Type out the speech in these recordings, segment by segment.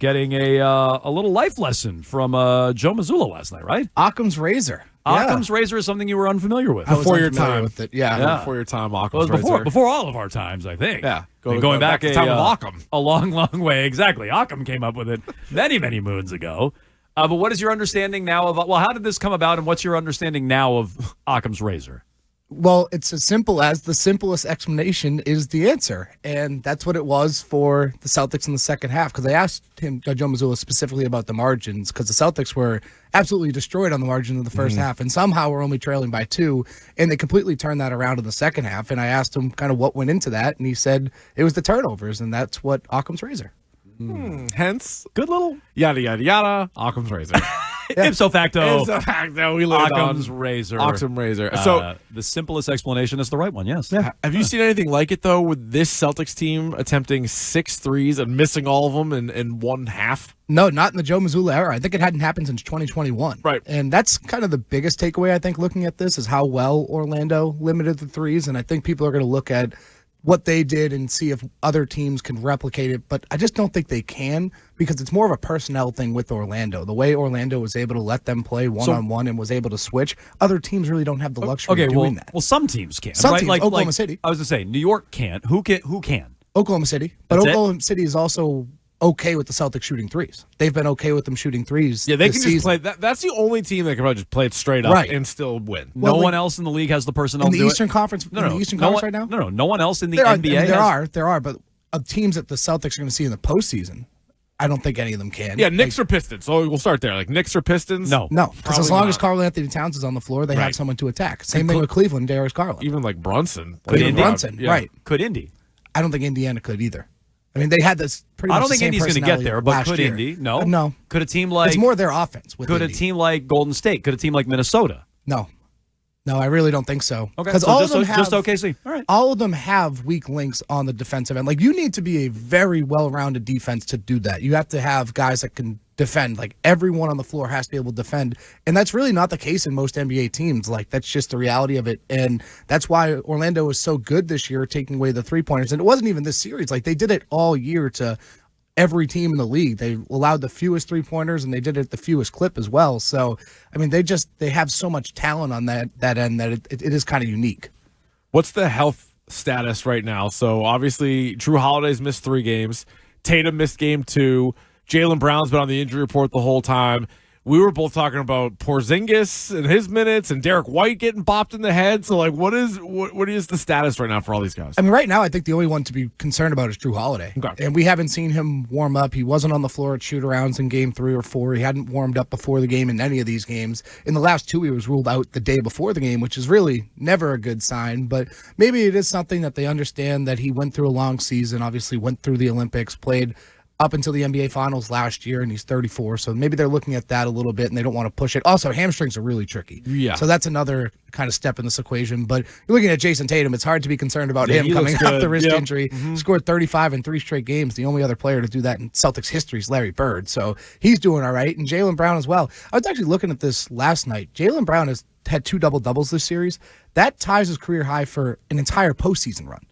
getting a little life lesson from Joe Missoula last night, right? Occam's razor. Occam's razor is something you were unfamiliar with. Before your time. With it. Yeah. Before your time, Occam's Well, it was razor. before all of our times, I think. Yeah. Going back to the time of Occam. a long, long way. Exactly. Occam came up with it many, many moons ago. But what is your understanding now of, well, how did this come about, and what's your understanding now of Occam's razor? Well, it's as simple as the simplest explanation is the answer. And that's what it was for the Celtics in the second half. Because I asked him, Joe Missoula, specifically about the margins, because the Celtics were absolutely destroyed on the margin of the first half. And somehow we're only trailing by 2. And they completely turned that around in the second half. And I asked him kind of what went into that. And he said it was the turnovers. And that's what Occam's razor. Hence, Good little yada, yada, yada, Occam's razor. ipso facto. Ipso facto, we learned Occam's on razor. Occam's razor. So, the simplest explanation is the right one, yes. have you seen anything like it, though, with this Celtics team attempting 6 threes and missing all of them in one half? No, not in the Joe Missoula era. I think it hadn't happened since 2021. Right. And that's kind of the biggest takeaway, I think, looking at this, is how well Orlando limited the threes. And I think people are going to look at what they did and see if other teams can replicate it. But I just don't think they can, because it's more of a personnel thing with Orlando. The way Orlando was able to let them play one-on-one and was able to switch, other teams really don't have the luxury of doing that. Well, some teams can. Some right? teams, Oklahoma City. I was going to say, New York can't. Who can? Oklahoma City. But That's Oklahoma City is also okay with the Celtics shooting threes. They've been okay with them shooting threes. Yeah, they can this just season. play. That's the only team that can probably just play it straight up and still win. No one else in the league has the personnel in to the do Eastern it? Conference. No, in the Eastern Conference one, right now. No one else in the There are, NBA. There are, but of teams that the Celtics are going to see in the postseason, I don't think any of them can. Yeah, Knicks or Pistons. So we'll start there. Like Knicks or Pistons? No, because as long as Karl Anthony Towns is on the floor, they have someone to attack. Same thing with Cleveland, Darius Garland. Even like Brunson. Could Indy? Brunson, right? Could Indy? I don't think Indiana could either. I mean, they had this pretty much I don't the think same Indy's going to get there, but could year. Indy? No. No. Could a team like... It's more their offense with Could Indy. a team like Golden State? Could a team like Minnesota? No, I really don't think so. Okay, because so all just, of them have, just OKC. All right. all of them have weak links on the defensive end. Like, you need to be a very well-rounded defense to do that. You have to have guys that can defend. Like, everyone on the floor has to be able to defend, and that's really not the case in most NBA teams. Like, that's just the reality of it, and that's why Orlando was so good this year, taking away the three-pointers. And it wasn't even this series. Like, they did it all year to every team in the league. They allowed the fewest three-pointers, and they did it at the fewest clip as well. So, I mean, they have so much talent on that end that it is kind of unique. What's the health status right now? So obviously, Drew Holiday's missed 3 games. Tatum missed game 2. Jaylen Brown's been on the injury report the whole time. We were both talking about Porzingis and his minutes and Derek White getting bopped in the head. So, like, what is the status right now for all these guys? I mean, right now, I think the only one to be concerned about is Drew Holiday. Okay. And we haven't seen him warm up. He wasn't on the floor at shoot-arounds in game 3 or 4. He hadn't warmed up before the game in any of these games. In the last 2, he was ruled out the day before the game, which is really never a good sign. But maybe it is something that they understand, that he went through a long season, obviously went through the Olympics, played up until the NBA Finals last year, and he's 34. So maybe they're looking at that a little bit, and they don't want to push it. Also, hamstrings are really tricky. Yeah. So that's another kind of step in this equation. But you're looking at Jayson Tatum, it's hard to be concerned about him coming off the wrist injury. Scored 35 in 3 straight games. The only other player to do that in Celtics history is Larry Bird. So he's doing all right. And Jaylen Brown as well. I was actually looking at this last night. Jaylen Brown has had 2 double-doubles this series. That ties his career high for an entire postseason run.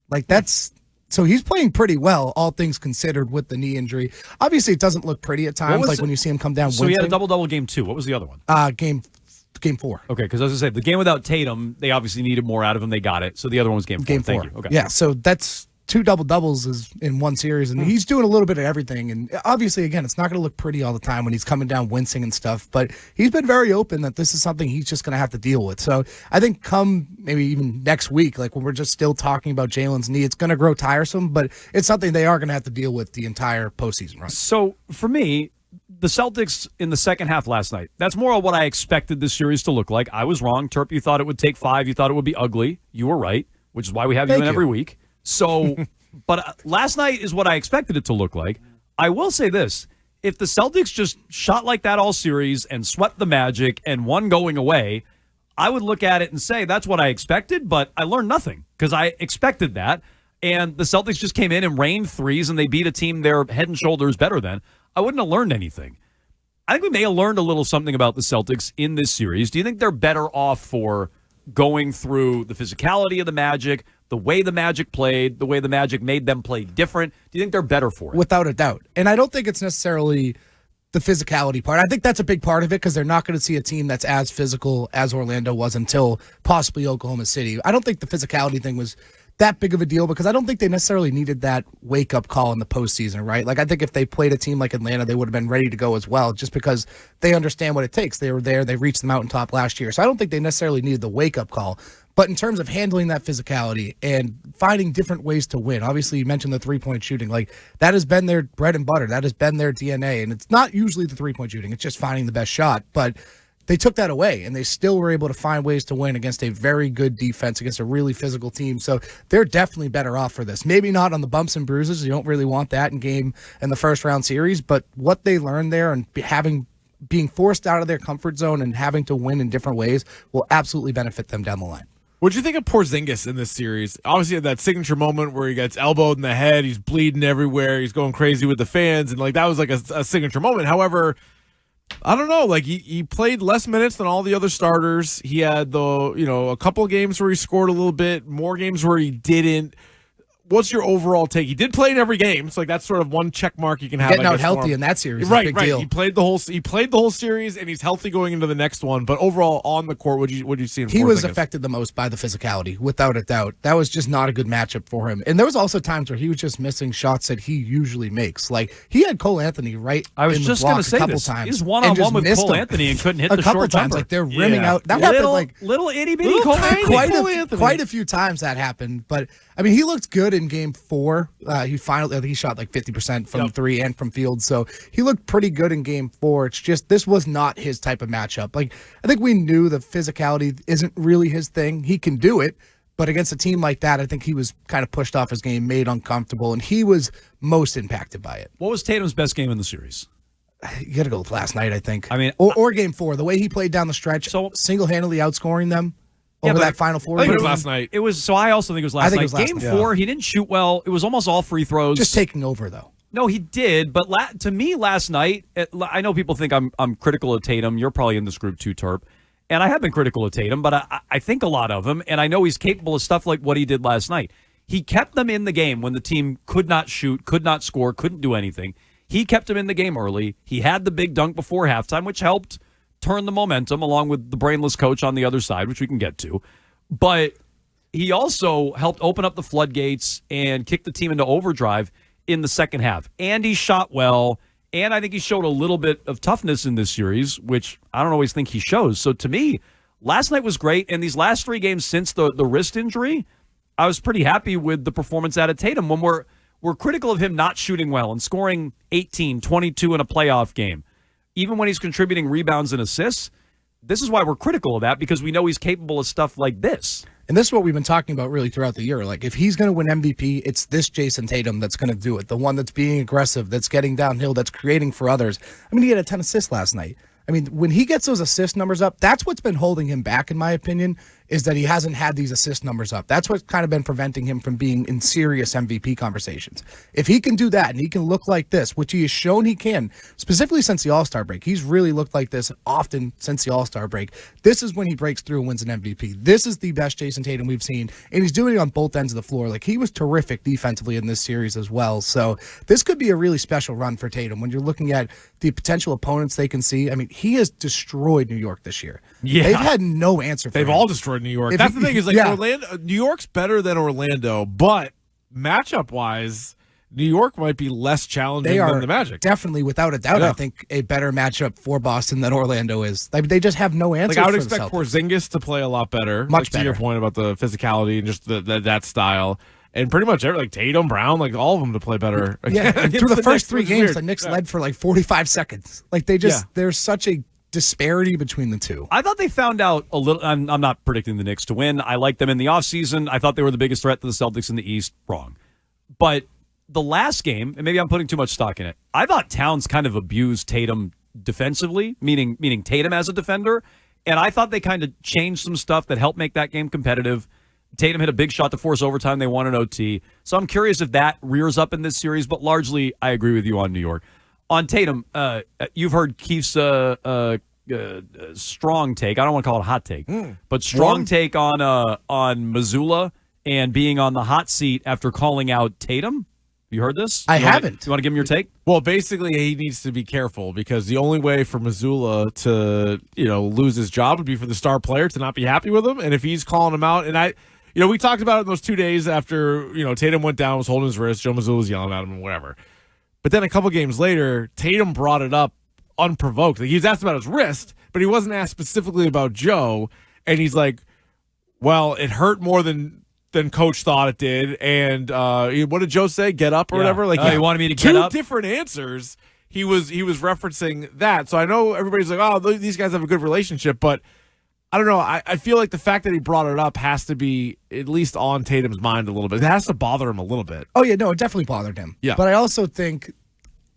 Like, that's... So he's playing pretty well, all things considered, with the knee injury. Obviously, it doesn't look pretty at times, like when you see him come down. So he had a double-double game 2. What was the other one? Game 4. Okay, because as I said, the game without Tatum, they obviously needed more out of him. They got it. So the other one was game 4. Game 4. Thank you. Okay. Yeah, so that's 2 double-doubles is in one series, and he's doing a little bit of everything. And obviously, again, it's not going to look pretty all the time when he's coming down wincing and stuff, but he's been very open that this is something he's just going to have to deal with. So I think come maybe even next week, like when we're just still talking about Jaylen's knee, it's going to grow tiresome, but it's something they are going to have to deal with the entire postseason run. So for me, the Celtics in the second half last night, that's more of what I expected this series to look like. I was wrong. Turp, you thought it would take 5. You thought it would be ugly. You were right, which is why we have you in every week. So, but last night is what I expected it to look like. I will say this. If the Celtics just shot like that all series and swept the Magic and won going away, I would look at it and say that's what I expected, but I learned nothing because I expected that. And the Celtics just came in and rained threes and they beat a team they're head and shoulders better than. I wouldn't have learned anything. I think we may have learned a little something about the Celtics in this series. Do you think they're better off for going through the physicality of the Magic, the way the Magic played, the way the Magic made them play different? Do you think they're better for it? Without a doubt. And I don't think it's necessarily the physicality part. I think that's a big part of it because they're not going to see a team that's as physical as Orlando was until possibly Oklahoma City. I don't think the physicality thing was that big of a deal because I don't think they necessarily needed that wake-up call in the postseason, right? Like, I think if they played a team like Atlanta, they would have been ready to go as well just because they understand what it takes. They were there. They reached the mountaintop last year. So I don't think they necessarily needed the wake-up call. But in terms of handling that physicality and finding different ways to win, obviously you mentioned the three-point shooting. Like, that has been their bread and butter. That has been their DNA. And it's not usually the three-point shooting. It's just finding the best shot. But they took that away, and they still were able to find ways to win against a very good defense, against a really physical team. So they're definitely better off for this. Maybe not on the bumps and bruises. You don't really want that in the first-round series. But what they learned there and being forced out of their comfort zone and having to win in different ways will absolutely benefit them down the line. What'd you think of Porzingis in this series? Obviously, that signature moment where he gets elbowed in the head, he's bleeding everywhere, he's going crazy with the fans, and like that was like a signature moment. However, I don't know, like he played less minutes than all the other starters. He had a couple of games where he scored a little bit, more games where he didn't. What's your overall take? He did play in every game, so like that's sort of one check mark you can have. Getting out healthy in that series, right? Is a big deal. He played the whole series, and he's healthy going into the next one. But overall, on the court, what did you see? He was affected the most by the physicality, without a doubt. That was just not a good matchup for him. And there was also times where he was just missing shots that he usually makes. Like he had Cole Anthony right. I was just going to say this. Times He's one-on-one with Cole Anthony and couldn't hit the short times. jumper. Like they're rimming out. That happened like little itty bitty Cole Anthony. Quite a few times that happened. But I mean, he looked good in Game 4. He shot like 50% from three and from field, so he looked pretty good in Game 4. It's just this was not his type of matchup. Like I think we knew the physicality isn't really his thing. He can do it, but against a team like that, I think he was kind of pushed off his game, made uncomfortable, and he was most impacted by it. What was Tatum's best game in the series? You got to go with last night, I think. I mean, or Game 4, the way he played down the stretch, so single-handedly outscoring them. Over that Final Four. I think it was last night. It was, so I also think it was last night. Game 4, he didn't shoot well. It was almost all free throws. Just taking over, though. No, he did. But to me, last night, I know people think I'm critical of Tatum. You're probably in this group too, Terp. And I have been critical of Tatum, but I think a lot of him. And I know he's capable of stuff like what he did last night. He kept them in the game when the team could not shoot, could not score, couldn't do anything. He kept them in the game early. He had the big dunk before halftime, which helped turn the momentum along with the brainless coach on the other side, which we can get to. But he also helped open up the floodgates and kick the team into overdrive in the second half. And he shot well, and I think he showed a little bit of toughness in this series, which I don't always think he shows. So to me, last night was great, and these last 3 games since the wrist injury, I was pretty happy with the performance out of Tatum. When we're critical of him not shooting well and scoring 18, 22 in a playoff game, even when he's contributing rebounds and assists, this is why we're critical of that, because we know he's capable of stuff like this. And this is what we've been talking about really throughout the year. Like, if he's going to win MVP, it's this Jayson Tatum that's going to do it. The one that's being aggressive, that's getting downhill, that's creating for others. I mean, he had a 10 assists last night. I mean, when he gets those assist numbers up, that's what's been holding him back, in my opinion, is that he hasn't had these assist numbers up. That's what's kind of been preventing him from being in serious MVP conversations. If he can do that and he can look like this, which he has shown he can, specifically since the All-Star break, he's really looked like this often since the All-Star break. This is when he breaks through and wins an MVP. This is the best Jayson Tatum we've seen, and he's doing it on both ends of the floor. Like, he was terrific defensively in this series as well. So this could be a really special run for Tatum when you're looking at the potential opponents they can see. I mean, he has destroyed New York this year. Yeah. They've had no answer for him. They've all destroyed New York. That's the thing, is like Orlando, New York's better than Orlando, but matchup wise, New York might be less challenging than the Magic. Definitely, without a doubt, I think a better matchup for Boston than Orlando is. Like, they just have no answer. Like, I would expect Porzingis to play a lot better. Much better. To your point about the physicality and just that style. And pretty much like Tatum, Brown, like all of them to play better. Yeah, through the first 3 games, the Knicks led for like 45 seconds. Like, there's such a disparity between the two. I thought they found out a little. I'm not predicting the Knicks to win. I liked them in the offseason. I thought they were the biggest threat to the Celtics in the East. Wrong. But the last game, and maybe I'm putting too much stock in it, I thought Towns kind of abused Tatum defensively, meaning Tatum as a defender. And I thought they kind of changed some stuff that helped make that game competitive. Tatum hit a big shot to force overtime. They won an OT. So I'm curious if that rears up in this series, but largely I agree with you on New York. On Tatum, you've heard Keefe's strong take. I don't want to call it a hot take, but strong take on Missoula and being on the hot seat after calling out Tatum. You heard this? I haven't. You want to give him your take? Well, basically, he needs to be careful because the only way for Missoula to, lose his job would be for the star player to not be happy with him. And if he's calling him out, and we talked about it in those 2 days after, Tatum went down, was holding his wrist, Joe Missoula was yelling at him and whatever. But then a couple games later, Tatum brought it up unprovoked. Like, he was asked about his wrist, but he wasn't asked specifically about Joe. And he's like, well, it hurt more than coach thought it did. And what did Joe say? Get up or whatever? Like, he wanted me to get up. 2 different answers. He was referencing that. So I know everybody's like, oh, these guys have a good relationship, but I don't know. I feel like the fact that he brought it up has to be at least on Tatum's mind a little bit. It has to bother him a little bit. Oh, yeah, no, it definitely bothered him. Yeah. But I also think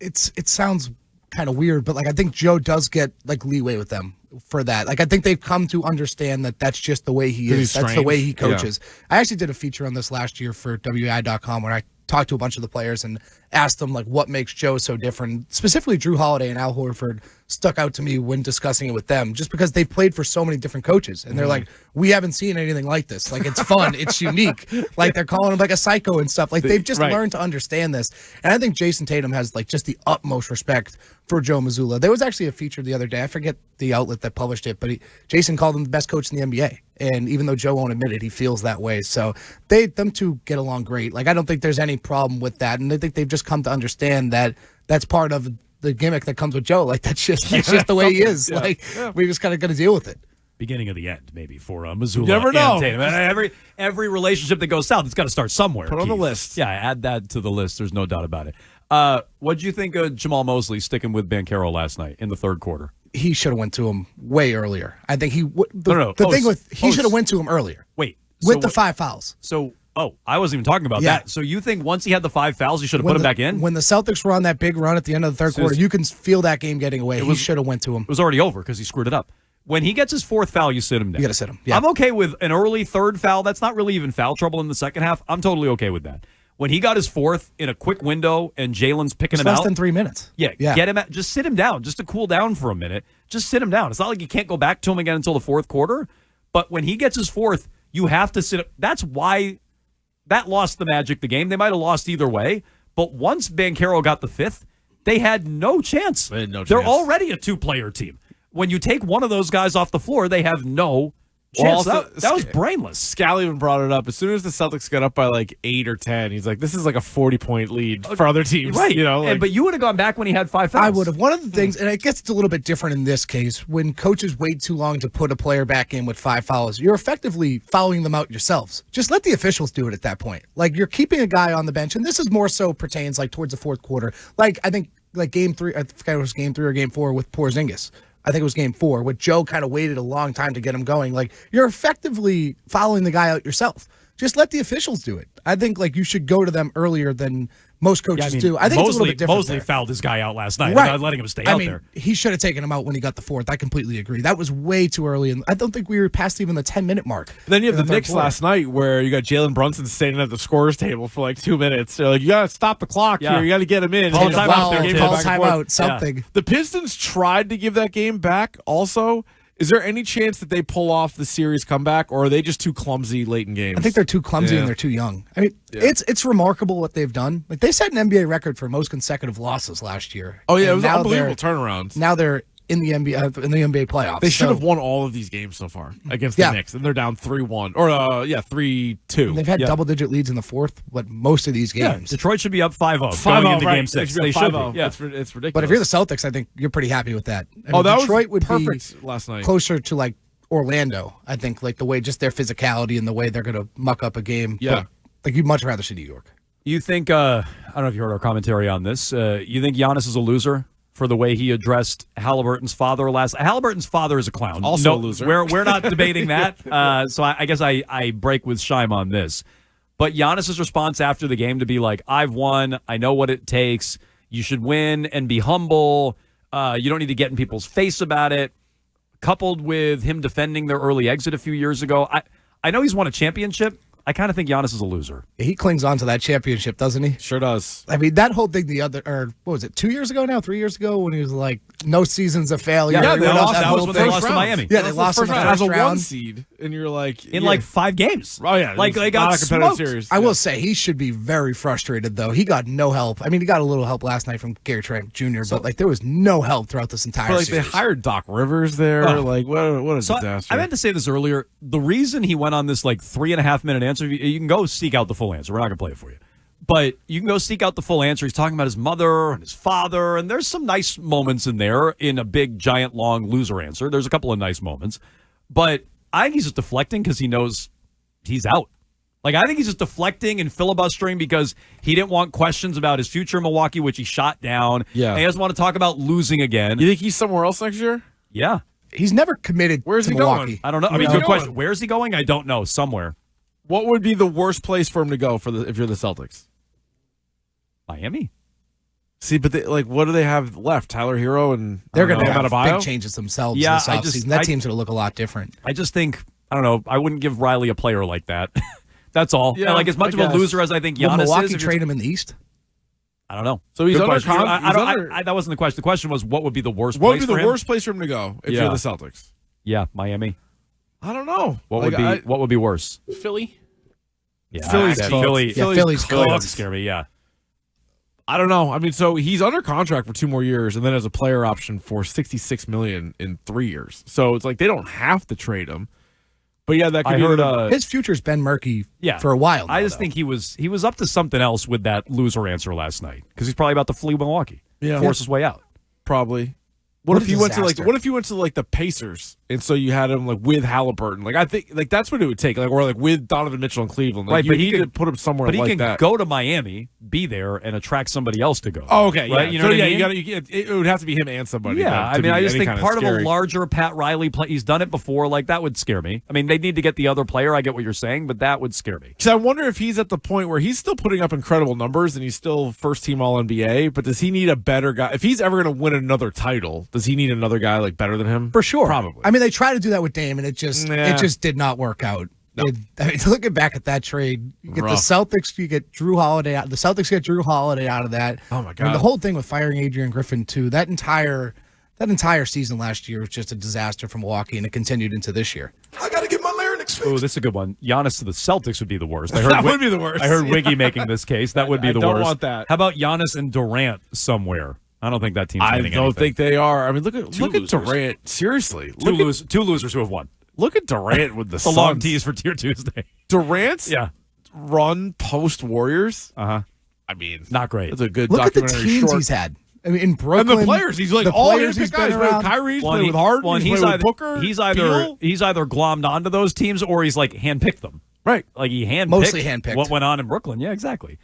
it sounds kind of weird, but, I think Joe does get, leeway with them for that. I think they've come to understand that that's just the way he is. That's the way he coaches. Yeah. I actually did a feature on this last year for weei.com where I talked to a bunch of the players and asked them, what makes Joe so different. Specifically, Drew Holiday and Al Horford stuck out to me when discussing it with them, just because they've played for so many different coaches. And they're like, we haven't seen anything like this. It's fun. It's unique. They're calling him a psycho and stuff. They've just learned to understand this. And I think Jayson Tatum has, just the utmost respect for Joe Missoula. There was actually a feature the other day. I forget the outlet that published it, but Jayson called him the best coach in the NBA. And even though Joe won't admit it, he feels that way. So them two get along great. I don't think there's any problem with that. And I think they've just come to understand that that's part of the gimmick that comes with Joe. That's just the way he is. Yeah. We just kind of got to deal with it. Beginning of the end, maybe, for Missoula. You never know. And Tatum. Every relationship that goes south, it's got to start somewhere. Put on the list. Yeah, add that to the list. There's no doubt about it. What did you think of Jamal Mosley sticking with Banchero last night in the third quarter? He should have went to him way earlier. I think he should have went to him earlier. Wait. With the 5 fouls. I wasn't even talking about that. So you think once he had the 5 fouls, he should have put him back in? When the Celtics were on that big run at the end of the third quarter, you can feel that game getting away. He should have went to him. It was already over because he screwed it up. When he gets his 4th foul, you sit him down. You got to sit him. Yeah. I'm okay with an early 3rd foul. That's not really even foul trouble in the second half. I'm totally okay with that. When he got his 4th in a quick window and Jalen's picking him out. Less than 3 minutes. Yeah, get him out. Just sit him down, just to cool down for a minute. Just sit him down. It's not like you can't go back to him again until the 4th quarter. But when he gets his 4th, you have to sit. That's why that lost the Magic the game. They might have lost either way. But once Banchero got the 5th, they had no chance. They had no chance. They're already a 2-player team. When you take one of those guys off the floor, they have no chance. That was brainless. Scally even brought it up. As soon as the Celtics got up by 8 or 10, he's like, this is a 40-point lead for other teams. Right. But you would have gone back when he had 5 fouls. I would have. One of the things, and I guess it's a little bit different in this case, when coaches wait too long to put a player back in with 5 fouls, you're effectively fouling them out yourselves. Just let the officials do it at that point. You're keeping a guy on the bench, and this is more so pertains towards the 4th quarter. I think game 3, I forget it was game 3 or game 4 with Porzingis. I think it was game 4, where Joe kind of waited a long time to get him going. You're effectively following the guy out yourself. Just let the officials do it. I think you should go to them earlier than most coaches do. I think it's a little bit different. Mosley fouled his guy out last night, without letting him stay out there. He should have taken him out when he got the 4th. I completely agree. That was way too early, and I don't think we were past even the 10-minute mark. Then you have the Knicks last night, where you got Jalen Brunson standing at the scorer's table for 2 minutes. They're like, you got to stop the clock here. You got to get him in. Call timeout, something. Yeah. The Pistons tried to give that game back also. Is there any chance that they pull off the series comeback, or are they just too clumsy late in games? I think they're too clumsy and they're too young. It's remarkable what they've done. They set an NBA record for most consecutive losses last year. Oh yeah, it was an unbelievable turnaround. Now they're in the NBA playoffs. They should have won all of these games so far against the Knicks, and they're down 3-1 or 3-2. They've had double-digit leads in the 4th, most of these games. Detroit should be up 5-0 going into Game 6. They should be. Yeah, it's ridiculous. But if you're the Celtics, I think you're pretty happy with that. That Detroit was perfect would be last night. Closer to Orlando, I think, the way just their physicality and the way they're going to muck up a game. Yeah, but, you'd much rather see New York. You think? I don't know if you heard our commentary on this. You think Giannis is a loser for the way he addressed Halliburton's father last? Halliburton's father is a clown. Also a loser. We're not debating that. So I guess I break with Scheim on this. But Giannis's response after the game to be like, I've won. I know what it takes. You should win and be humble. You don't need to get in people's face about it. Coupled with him defending their early exit a few years ago. I know he's won a championship. I kind of think Giannis is a loser. He clings on to that championship, doesn't he? Sure does. I mean, that whole thing what was it, 2 years ago now, 3 years ago, when he was like, no season's a failure. Yeah, they lost. That was when they lost to Miami. Yeah, they lost in the as first a round. 1 seed, and you're like In like 5 games. Oh yeah, like they got not a competitive smoked. series. I will say he should be very frustrated, though. He got no help. I mean, he got a little help last night from Gary Trent Jr., but like there was no help throughout this entire But like series. they hired Doc Rivers there. Like what a disaster. I meant to say this earlier. The reason he went on this like 3.5 minute answer, you can go seek out the full answer. We're not going to play it for you. But you can go seek out the full answer. He's talking about his mother and his father, and there's some nice moments in there in a big, giant, long loser answer. There's a couple of nice moments. But I think he's just deflecting because he knows he's out. Like, I think he's just deflecting and filibustering because he didn't want questions about his future in Milwaukee, which he shot down. Yeah. And he doesn't want to talk about losing again. You think he's somewhere else next year? Yeah. He's never committed Where's to he Milwaukee. going? I don't know. I mean, Where's good he question. going? Where's he going? I don't know. Somewhere. What would be the worst place for him to go if you're the Celtics? Miami. See, but what do they have left? Tyler Hero and They're going to Bam have Adebayo? big changes themselves Yeah, this offseason. That team's going to look a lot different. I just think, I don't know, I wouldn't give Riley a player like that. That's all. Yeah, And like as much of a loser as I think Will Giannis Milwaukee is. trade him in the East? I don't know. So he's Good under question. contract. That wasn't the question. The question was what would be the worst What place would be for the him? worst place for him to go if you're the Celtics? Yeah, Miami. I don't know. What would be worse? Philly? Yeah, Philly's yeah, cooked. Philly. Yeah, Philly's Philly cooked. doesn't scare me, yeah. I don't know. I mean, so he's under contract for 2 more years, and then has a player option for $66 million in 3 years. So it's like they don't have to trade him. But yeah, that could I be heard His future's been murky yeah. for a while now, I just though. think he was up to something else with that loser answer last night because he's probably about to flee Milwaukee. Yeah. Force his way out. probably. What What a if you went to disaster. what if you went to the Pacers and so you had him with Halliburton? I think that's what it would take. Or with Donovan Mitchell in Cleveland. Right, You but he need to could- put him somewhere But he like can that. go to Miami, be there, and attract somebody else to go. Oh, okay, right? yeah. You know what I mean? It would have to be him and somebody. Yeah, to I mean, be I just any think kind part of a scary. larger Pat Riley play. He's done it before. That would scare me. I mean, they need to get the other player. I get what you're saying, but that would scare me. Because I wonder if he's at the point where he's still putting up incredible numbers and he's still first team All NBA. But does he need a better guy? If he's ever going to win another title, does he need another guy better than him? For sure. Probably. I mean, they tried to do that with Dame, and it just did not work out. No. Looking back at that trade, you get Rough. the Celtics, you get Drew Holiday out. The Celtics get Drew Holiday out of that. Oh, my I mean, God. the whole thing with firing Adrian Griffin too. That entire season last year was just a disaster for Milwaukee, and it continued into this year. I got to get my larynx Oh, fixed. this is a good one. Giannis to the Celtics would be the worst. I heard That would be the worst. I heard Wiggy making this case. That would be I the don't worst. want that. How about Giannis and Durant somewhere? I don't think that team's I winning don't anything. think they are. I mean, look at losers. Durant. Seriously, two look losers who have won. at Durant with the It's a long Suns. tease for Tier Tuesday. Durant's Yeah. run post Warriors. Uh-huh. I mean, Not great. That's a good Look at the documentary teams short. he's had. I mean, in Brooklyn, And the players, he's the all players handpicked he's guys. been He's played around. with Kyrie, he's played with Harden, he's played with Booker. he's Beal. either glommed onto those teams or he's handpicked them. Right. He handpicked Mostly handpicked. what went on in Brooklyn. Yeah, exactly.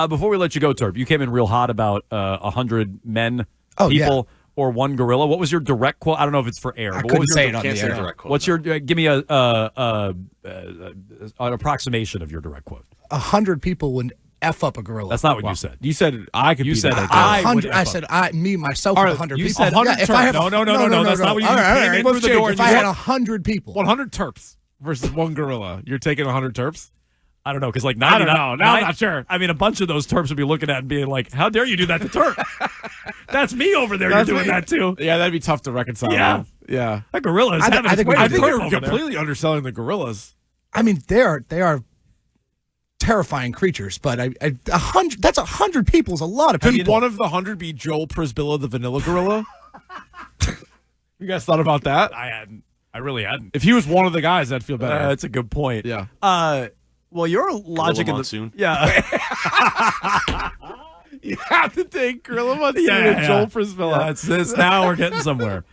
Before we let you go, Turp, you came in real hot about 100 men, people, or one gorilla. What was your direct quote? I don't know if it's for air. I but what couldn't was say your it on Can't the say air. direct quote. What's your? Give me an approximation of your direct quote. 100 people would F up a gorilla. That's not what you said. You said I could. You be said that I guy. would 100. F I up. said myself All with right, 100 you people. said 100 if I have, No, that's not what you all right, came in all through the right. door. If You I had said- 100 people, 100 Terps versus one gorilla. You're taking 100 Terps. I don't know because I don't know. Now I'm not sure. I mean, a bunch of those Terps would be looking at and being like, "How dare you do that to Terp? That's me over there. That's You're doing me. that too. Yeah, that'd be tough to reconcile. Yeah. with. Yeah. That gorilla is I thi- having I its think way we with I think Terp you're over there. completely underselling the gorillas. I mean, they are terrifying creatures, but 100. That's 100 people is a lot of Could people. one of the 100 be Joel Prisbilla, the vanilla gorilla? You guys thought about that? I hadn't. I really hadn't. If he was one of the guys, I'd feel better. That's a good point. Yeah. Well, your logic in the Monsoon. yeah. You have to take Gorilla Monsoon Yeah, and yeah. Joel Prisbilla. That's this. Now we're getting somewhere.